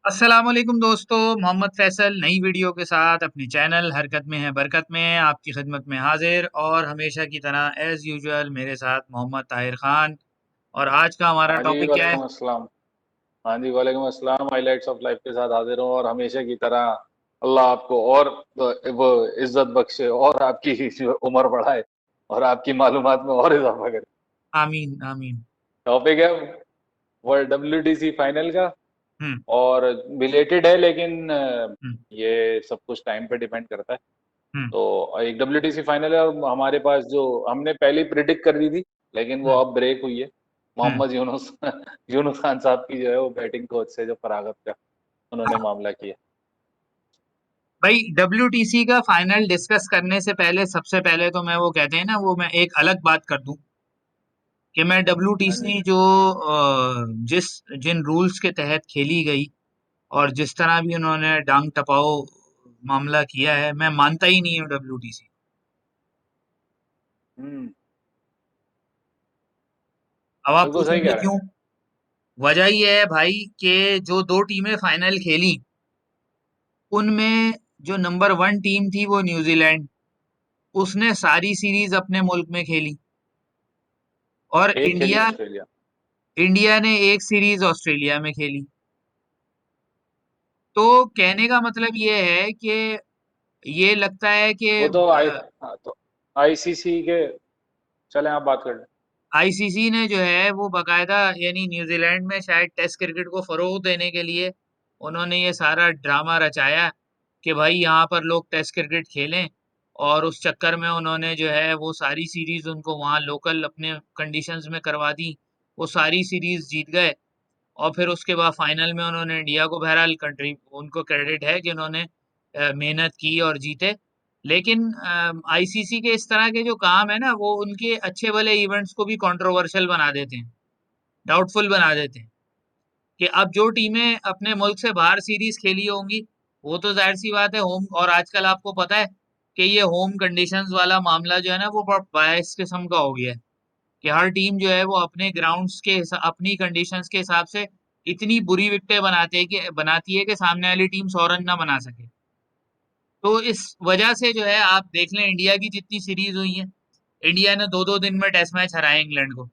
अस्सलामुअलैकुम दोस्तों, मोहम्मद फैसल नई वीडियो के साथ अपने चैनल हरकत में है बरकत में आपकी खिदमत में हाजिर और हमेशा की तरह एज यूजुअल मेरे साथ मोहम्मद ताहिर खान। और आज का हमारा हाँ जी, टॉपिक क्या है? वालेकुम अस्सलाम। हाँ जी, वालेकुम अस्सलाम। हाइलाइट्स ऑफ लाइफ के साथ हाजिर हूँ और हमेशा की तरह अल्लाह आपको और वो इज्जत बख्शे और आपकी जो उम्र बढ़ाए और आपकी मालूमात में और इजाफा करे। आमीन आमीन। टॉपिक है वर्ल्ड WTC फाइनल का हम्म। और बिलेटेड है, लेकिन हम्म। ये सब कुछ टाइम पे डिपेंड करता है। हम्म। तो एक WTC फाइनल है और हमारे पास जो हमने पहले पप्रिडिक्ट कर दी थी, लेकिन वो हम्म। अब ब्रेक हुई है। हम्म। मोहम्मद यूनुस यूनुस खान साहब की जो है वो बैटिंग कोच से जो फरागत का उन्होंने हाँ मामला किया। भाई, WTC का फाइनल डिस्कस करने से पहले सबसे पहले तो मैं वो कहते हैं ना, वो मैं एक अलग बात कर दूं कि मैं हाँ जी। WTC जो जिस जिन रूल्स के तहत खेली गई और जिस तरह भी उन्होंने डांग टपाओ मामला किया है, मैं मानता ही नहीं हूँ WTC। हम्म। अब आप बिल्कुल सही पूछेंगे कह रहे क्यों? हैं। वजह ये है भाई कि जो दो टीमें फाइनल खेली उनमें जो नंबर वन टीम थी वो न्यूजीलैंड, उसने सारी सीरीज अपने मुल्क में खेली। और एक खेली इंडिया ऑस्ट्रेलिया। इंडिया ने एक सीरीज ऑस्ट्रेलिया में खेली। तो कहने का मतलब ये है कि ये लगता है कि वो तो हाँ, तो ICC के, चले आप बात कर लें। आईसीसी ने जो है वो बकायदा, यानी न्यूजीलैंड में शायद टेस्ट क्रिकेट को फरोग देने के लिए उन्होंने ये सारा ड्रामा रचाया कि भाई यहाँ पर लोग टेस्ट क्रिकेट खेलें। और उस चक्कर में उन्होंने जो है वो सारी सीरीज उनको वहाँ लोकल अपने कंडीशंस में करवा दी। वो सारी सीरीज जीत गए। और फिर उसके बाद फाइनल में उन्होंने इंडिया को, बहरहाल कंट्री उनको क्रेडिट है कि उन्होंने मेहनत की और जीते। लेकिन आईसीसी के इस तरह के जो काम है ना, वो उनके अच्छे भले इवेंट्स को भी कंट्रोवर्शियल बना देते हैं, डाउटफुल बना देते हैं। कि अब जो टीमें अपने मुल्क से बाहर सीरीज खेली होंगी, वो तो जाहिर सी बात है होम, और आजकल आपको पता है कि ये होम कंडीशंस वाला मामला जो है ना वो बहुत बायस किस्म का हो गया है। कि हर टीम जो है वो अपने ग्राउंड्स के अपनी कंडीशंस के हिसाब से इतनी बुरी विकेटें बनाती है कि सामने वाली टीम 100 रन ना बना सके। तो इस वजह से जो है आप देख लें, इंडिया की जितनी सीरीज हुई है, इंडिया ने दो दो दिन में टेस्ट मैच हराए इंग्लैंड को।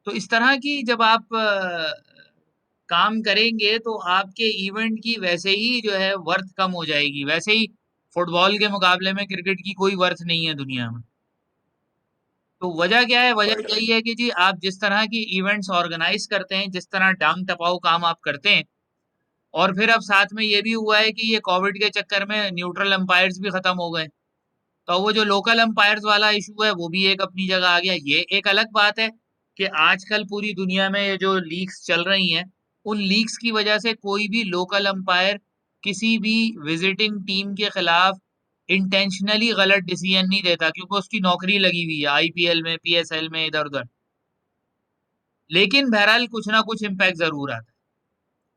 तो इस तरह की जब आप काम करेंगे तो आपके इवेंट की वैसे ही जो है वर्थ कम हो जाएगी। वैसे ही फुटबॉल के मुकाबले में क्रिकेट की कोई वर्थ नहीं है दुनिया में। तो वजह क्या है? वजह राइट, यही है कि जी आप जिस तरह की इवेंट्स ऑर्गेनाइज करते हैं, जिस तरह टांग टपाऊ काम आप करते हैं। और फिर अब साथ में ये भी हुआ है कि ये कोविड के चक्कर में न्यूट्रल एम्पायर्स भी खत्म हो गए। तो वो जो लोकल एम्पायर्स वाला इशू है वो भी एक अपनी जगह आ गया। ये एक अलग बात है कि आजकल पूरी दुनिया में ये जो लीक्स चल रही हैं, उन लीक्स की वजह से कोई भी लोकल एम्पायर किसी भी विजिटिंग टीम के खिलाफ इंटेंशनली गलत डिसीजन नहीं देता, क्योंकि उसकी नौकरी लगी हुई है आईपीएल में, पीएसएल में, इधर उधर। लेकिन बहरहाल कुछ ना कुछ इम्पैक्ट जरूर आता है।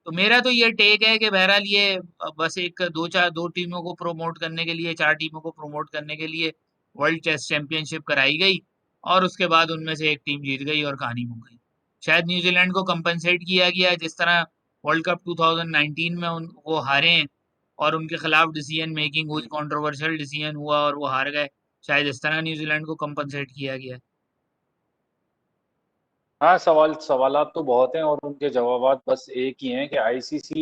तो मेरा तो ये टेक है कि बहरहाल ये बस एक दो टीमों को प्रमोट करने के लिए, चार टीमों को प्रमोट करने के लिए वर्ल्ड टेस्ट चैंपियनशिप कराई गई। और उसके बाद उनमें से एक टीम जीत गई और कहानी मुक गई। शायद न्यूजीलैंड को कंपनसेट किया गया, जिस तरह वर्ल्ड कप 2019 में वो हारे हैं और उनके खिलाफ डिसीजन मेकिंग हुई, कंट्रोवर्शियल डिसीजन हुआ और वो हार गए। शायद इस तरह न्यूजीलैंड को कंपनसेट किया गया है। हाँ, सवालात तो बहुत हैं और उनके जवाबात बस एक ही हैं कि ICC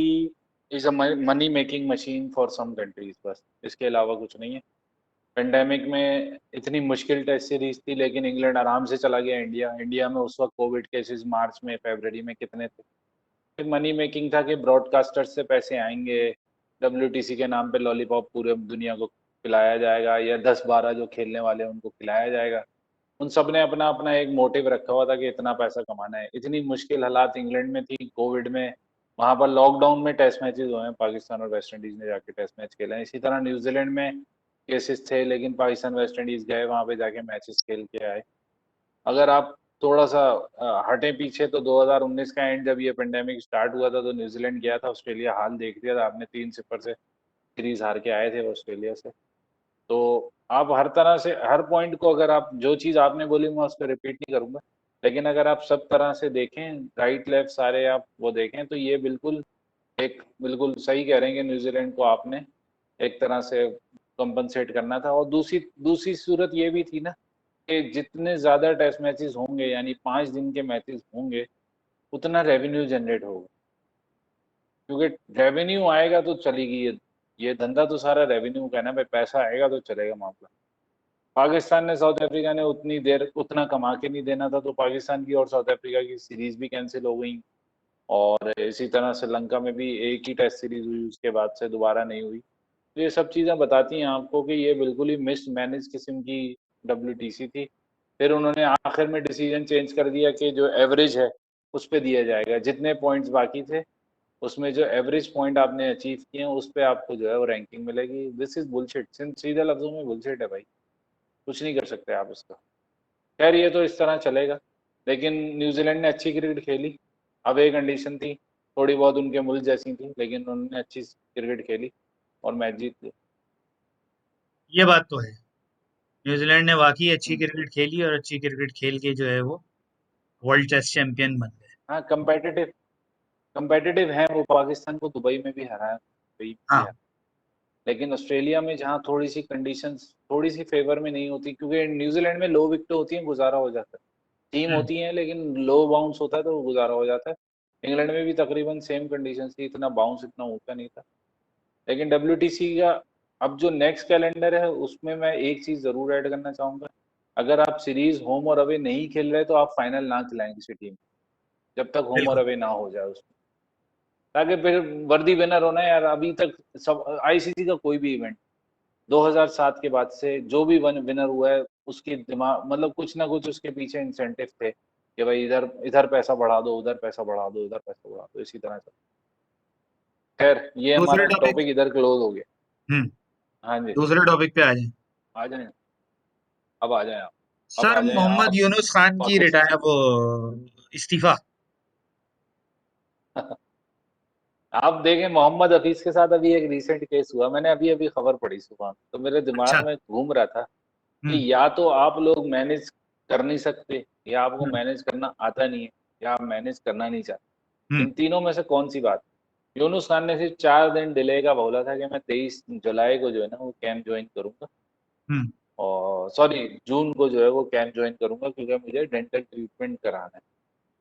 is a money making machine for some countries, बस इसके अलावा कुछ नहीं है। पेंडेमिक में इतनी मुश्किल टेस्ट सीरीज थी, लेकिन इंग्लैंड आराम से चला गया। इंडिया में उस वक्त कोविड केसेस मार्च में, फरवरी में कितने थे। मनी मेकिंग था कि ब्रॉडकास्टर्स से पैसे आएंगे, WTC के नाम पे लॉलीपॉप पूरे दुनिया को खिलाया जाएगा, या 10-12 जो खेलने वाले हैं उनको खिलाया जाएगा। उन सब ने अपना अपना एक मोटिव रखा हुआ था कि इतना पैसा कमाना है। इतनी मुश्किल हालात इंग्लैंड में थी कोविड में, वहां पर लॉकडाउन में टेस्ट मैचेस हुए हैं, पाकिस्तान और वेस्ट इंडीज ने जाके टेस्ट मैच खेले हैं। इसी तरह न्यूजीलैंड में केसेस थे, लेकिन पाकिस्तान वेस्ट इंडीज गए वहां पे जाके मैचेस खेल के आए। अगर आप थोड़ा सा हटे पीछे तो 2019 का एंड, जब ये पेंडेमिक स्टार्ट हुआ था तो न्यूजीलैंड गया था ऑस्ट्रेलिया, हाल देख लिया था आपने, 3-0 से सीरीज हार के आए थे ऑस्ट्रेलिया से। तो आप हर तरह से हर पॉइंट को, अगर आप जो चीज़ आपने बोली मैं उसको रिपीट नहीं करूंगा, लेकिन अगर आप सब तरह से देखें, राइट लेफ्ट सारे आप वो देखें, तो ये बिल्कुल एक बिल्कुल सही कह रहे हैं कि न्यूजीलैंड को आपने एक तरह से कंपनसेट करना था, और दूसरी दूसरी सूरत ये भी थी ना कि जितने ज्यादा टेस्ट मैचेस होंगे, यानी 5 दिन के मैचेस होंगे, उतना रेवेन्यू जनरेट होगा, क्योंकि रेवेन्यू आएगा तो चलेगी ये धंधा तो सारा रेवेन्यू का है ना भाई, पैसा आएगा तो चलेगा मामला। पाकिस्तान ने साउथ अफ्रीका ने उतनी देर उतना कमा के नहीं देना था, तो पाकिस्तान की और साउथ अफ्रीका की सीरीज भी कैंसिल हो गई, और इसी तरह श्रीलंका में भी एक ही टेस्ट सीरीज हुई, उसके बाद से दोबारा नहीं हुई। तो ये सब चीज़ें बताती हैं आपको कि ये बिल्कुल ही मिस मैनेज किस्म की WTC थी। फिर उन्होंने आखिर में डिसीजन चेंज कर दिया कि जो एवरेज है उस पे दिया जाएगा, जितने पॉइंट्स बाकी थे उसमें जो एवरेज पॉइंट आपने अचीव किए हैं उस पे आपको जो है वो रैंकिंग मिलेगी। दिस इज बुलशिट, सीधे लफ्जों में बुलशिट है भाई, कुछ नहीं कर सकते आप इसका। खैर ये तो इस तरह चलेगा, लेकिन न्यूजीलैंड ने अच्छी क्रिकेट खेली। अब एक कंडीशन थी, थोड़ी बहुत उनके मुल्क जैसी थी, लेकिन उन्होंने अच्छी क्रिकेट खेली और मैच जीत लिया। ये बात तो है। न्यूजीलैंड ने वाकई अच्छी हम्म। क्रिकेट खेली और अच्छी क्रिकेट खेल के जो है वो वर्ल्ड टेस्ट चैंपियन बन गए। हाँ, कम्पेटिटिव कम्पेटिटिव है वो, पाकिस्तान को दुबई में भी हराया, दुबई में भी हाँ। हराया। लेकिन ऑस्ट्रेलिया में जहाँ थोड़ी सी कंडीशंस थोड़ी सी फेवर में नहीं होती, क्योंकि न्यूजीलैंड में लो विकेट होती हैं, गुजारा हो जाता है। टीम हम्म। होती है लेकिन लो बाउंस होता है तो गुजारा हो जाता है। इंग्लैंड में भी तकरीबन सेम कंडीशन थी, इतना बाउंस इतना ऊंचा नहीं था। लेकिन WTC का अब जो नेक्स्ट कैलेंडर है उसमें मैं एक चीज जरूर ऐड करना चाहूंगा। अगर आप सीरीज होम और अवे नहीं खेल रहे तो आप फाइनल ना खिलाएं किसी टीम, जब तक होम और बिल्कुल। अवे ना हो जाए उसमें, ताकि फिर वर्दी विनर होना है यार। अभी तक सब ICC का कोई भी इवेंट 2007 के बाद से जो भी वन विनर हुआ है, उसकी दिमाग मतलब कुछ ना कुछ उसके पीछे इंसेंटिव थे कि भाई इधर इधर पैसा बढ़ा दो, उधर पैसा बढ़ा दो, इधर पैसा बढ़ा दो, इसी तरह से। खैर ये दूसरे हमारा टॉपिक। टॉपिक इधर क्लोज हो गया। हम्म। हाँ जी। दूसरे टॉपिक पे आ जाए। आ जाए, अब आ जाए आप, अब सर आ जाए मोहम्मद आप यूनुस खान की वाकफ। रिटायर वो इस्तीफा। आप देखें, मोहम्मद हफीज के साथ अभी एक रिसेंट केस हुआ, मैंने अभी अभी खबर पढ़ी सुबह में, तो मेरे अच्छा। दिमाग में घूम रहा था कि हम्म। या तो आप लोग मैनेज कर नहीं सकते, या आपको हम्म। मैनेज करना आता नहीं है, या आप मैनेज करना नहीं चाहते। हम्म। इन तीनों में से कौन सी बात? यूनुस खान ने सिर्फ 4 दिन डिले का बोला था कि मैं 23 जुलाई को जो है ना वो कैंप ज्वाइन करूंगा, हम्म। और सॉरी जून को जो है वो कैंप ज्वाइन करूंगा, क्योंकि मुझे डेंटल ट्रीटमेंट कराना है।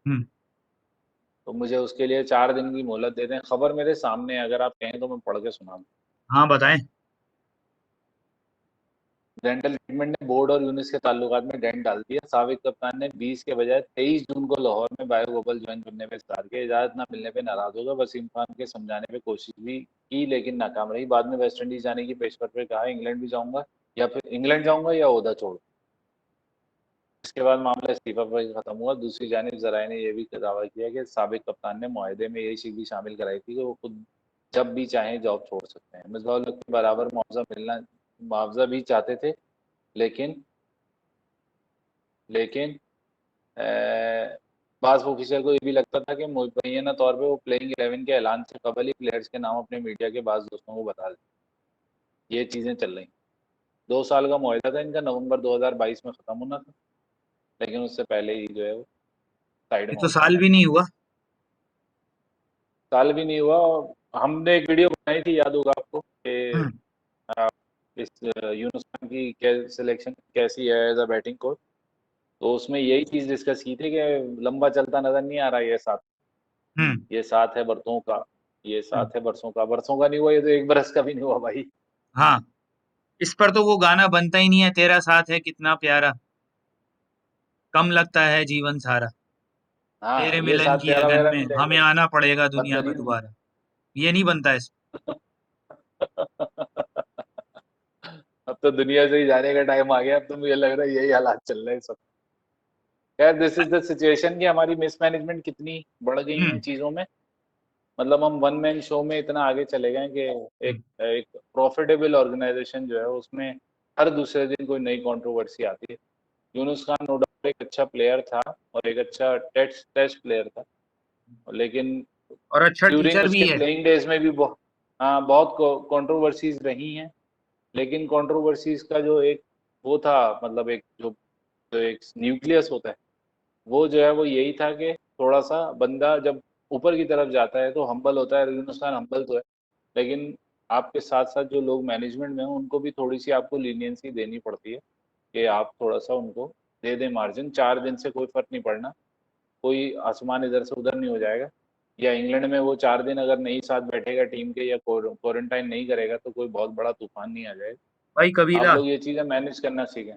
हम्म। तो मुझे उसके लिए 4 दिन की मोहलत दे दें। खबर मेरे सामने है, अगर आप कहें तो मैं पढ़ के सुना दूं। हाँ बताएं। डेंटल ट्रीटमेंट ने बोर्ड और यूनिस के ताल्लुकात में डेंट डाल दिया। साबिक कप्तान ने 20 के बजाय 23 जून को लाहौर में बायो बबल ज्वाइन करने पर इस्तार किया। इजाजत न मिलने पर नाराज होगा, वसीम खान के समझाने पर कोशिश भी की लेकिन नाकाम रही। बाद में वेस्ट इंडीज जाने की पेशकश पर कहा इंग्लैंड भी जाऊंगा, या फिर इंग्लैंड जाऊंगा या ओहदा छोड़। इसके बाद मामला इस्तीफा पर खत्म हुआ। दूसरी जानिब जराये ने यह भी दावा किया कि साबिक कप्तान ने मुआहदे में यही चीज भी शामिल कराई थी कि वो खुद जब भी चाहें जॉब छोड़ सकते हैं। मिसबाह उल हक के बराबर मुआवजा भी चाहते थे, लेकिन लेकिन बास ऑफिसर को ये भी लगता था कि मुबैना तौर पे वो प्लेइंग 11 के ऐलान से कबल ही प्लेयर्स के नाम अपने मीडिया के बास दोस्तों को बता दें। ये चीज़ें चल रही। 2 साल का मुआहदा था इनका, नवंबर 2022 में ख़त्म होना था, लेकिन उससे पहले ही जो है वो साइड ये में तो हो साल चुका है। भी नहीं हुआ। साल भी नहीं हुआ, और हमने एक वीडियो बनाई थी, याद होगा आपको कि हम्म। इस यूनुस खान की सिलेक्शन कैसी है एज अ बैटिंग कोच। तो उसमें यही चीज़ डिस्कस की थी कि लंबा चलता नज़र नहीं आ रहा ये साथ, हम्म। ये साथ है बरसों का, ये हम्म। साथ है बरसों का। बरसों का नहीं हुआ, ये तो 1 बरस का भी नहीं हुआ भाई। हाँ। इस पर तो वो गाना बनता ही नहीं है, तेरा साथ है कितना प्यारा, कम लगता है जीवन सारा, हाँ, तेरे ये मिलन साथ की तेरा लगन मेरा में मिलेगा, हमें आना पड़ेगा दुनिया में बदतरीन। दोबारा। ये नहीं बनता इस। अब तो दुनिया से ही जाने का टाइम आ गया, अब तो मुझे लग रहा है यही हालात चल रहे हैं सब। यार दिस इज द सिचुएशन कि हमारी मिसमैनेजमेंट कितनी बढ़ गई है हम्म। चीजों में। मतलब हम वन मैन शो में इतना आगे चले गए कि एक हम्म। एक प्रॉफिटेबल ऑर्गेनाइजेशन जो है उसमें हर दूसरे दिन कोई नई कंट्रोवर्सी आती है। यूनुस खान नो डाउट एक अच्छा प्लेयर था, और एक अच्छा टेस्ट टेस्ट प्लेयर था, लेकिन और अच्छा ड्यूरिंग टीचर भी उसके है। प्लेइंग डेज में भी बहुत, हाँ, बहुत कंट्रोवर्सीज रही हैं। लेकिन कंट्रोवर्सीज का जो एक वो था, मतलब एक जो एक न्यूक्लियस होता है, वो जो है वो यही था कि थोड़ा सा बंदा जब ऊपर की तरफ जाता है तो हम्बल होता है, हिंदुस्तान हम्बल तो है, लेकिन आपके साथ साथ जो लोग मैनेजमेंट में हैं उनको भी थोड़ी सी आपको लीनियंसी देनी पड़ती है कि आप थोड़ा सा उनको दे दें मार्जिन। 4 दिन से कोई फर्क नहीं पड़ना, कोई आसमान इधर से उधर नहीं हो जाएगा। या इंग्लैंड में वो 4 दिन अगर नहीं साथ बैठेगा टीम के या क्वारंटाइन नहीं करेगा तो कोई बहुत बड़ा तूफान नहीं आ जाएगा। भाई आप कबीला, लोग ये चीज़ें मैनेज करना सीखें।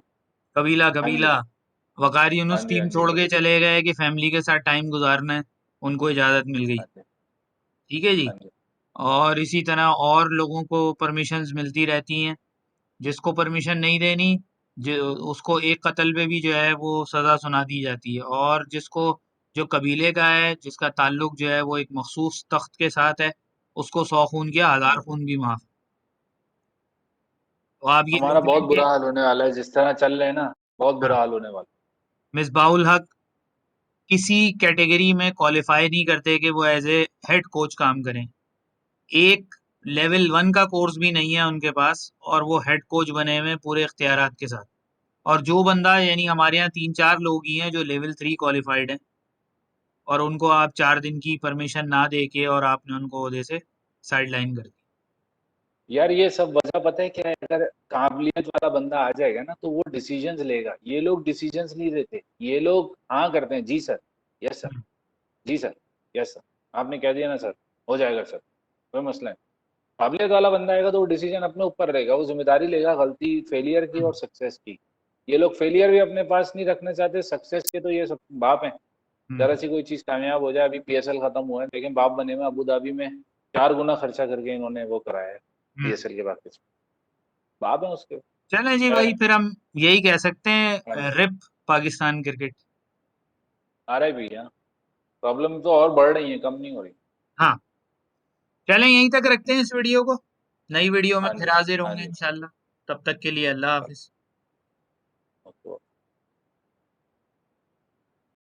कबीला, हाँ जी, कबीला, वकार हाँ यूनुस जी, हाँ टीम जी, छोड़ के कभी चले गए कि फैमिली के साथ टाइम गुजारना है, उनको इजाजत मिल गई। हाँ जी, ठीक है जी। हाँ जी। और इसी तरह और लोगों को परमिशंस मिलती रहती हैं। जिसको परमिशन नहीं देनी, उसको एक कत्ल पे भी जो है वो सजा सुना दी जाती है। और जिसको, जो कबीले का है, जिसका ताल्लुक जो है वो एक मखसूस तख्त के साथ है, उसको 100 खून किया, हाँ 1000 जी। खून भी माफ। तो आप ये हमारा देख बहुत लेंगे। बुरा हाल होने वाला है जिस तरह चल रहे हैं ना, बहुत हाँ, बुरा हाल होने वाला मिसबाउल हक किसी कैटेगरी में क्वालिफाई नहीं करते कि वो एज ए हेड कोच काम करें। एक लेवल 1 का कोर्स भी नहीं है उनके पास, और वो हेड कोच बने हुए हैं पूरे इख्तियारात के साथ। और जो बंदा, यानी हमारे यहाँ 3-4 लोग ही हैं जो लेवल 3 क्वालिफाइड हैं, और उनको आप 4 दिन की परमिशन ना दे के और आपने उनको ओहदे से साइडलाइन कर दी। है। यार ये सब वजह पता है क्या है? अगर काबिलियत वाला बंदा आ जाएगा ना तो वो डिसीजंस लेगा। ये लोग डिसीजंस नहीं देते, ये लोग हाँ करते हैं, जी सर, यस सर, हुँ, जी सर, यस सर, आपने कह दिया ना सर, हो जाएगा सर, कोई मसला नहीं। काबिलियत वाला बंदा आएगा तो वो डिसीजन अपने ऊपर रहेगा, वो जिम्मेदारी लेगा गलती फेलियर की हुँ, और सक्सेस की। ये लोग फेलियर भी अपने पास नहीं रखना चाहते, सक्सेस के तो ये सब बाप हैं। हुँ, जरा सी कोई चीज कामयाब हो जाए, अभी पीएसएल खत्म हुआ है लेकिन बाप बने में अबू धाबी में 4 गुना खर्चा करके इन्होंने वो कराया है हुँ। पीएसएल के पैकेज। बाप है उसके। चलें जी खैर, भाई, फिर हम यही कह सकते हैं, हाँ जी, रिप पाकिस्तान क्रिकेट। आ रहा है भी यहाँ। प्रॉब्लम तो और बढ़ रही है, कम नहीं हो रही। हाँ, चलें यहीं तक रखते हैं इस वीडियो को। नई वीडियो में हाँ फिर जी, हाज़िर हाँ होंगे जी। इंशाल्लाह। तब तक के लिए अल्लाह हाफ़िज़। ओके।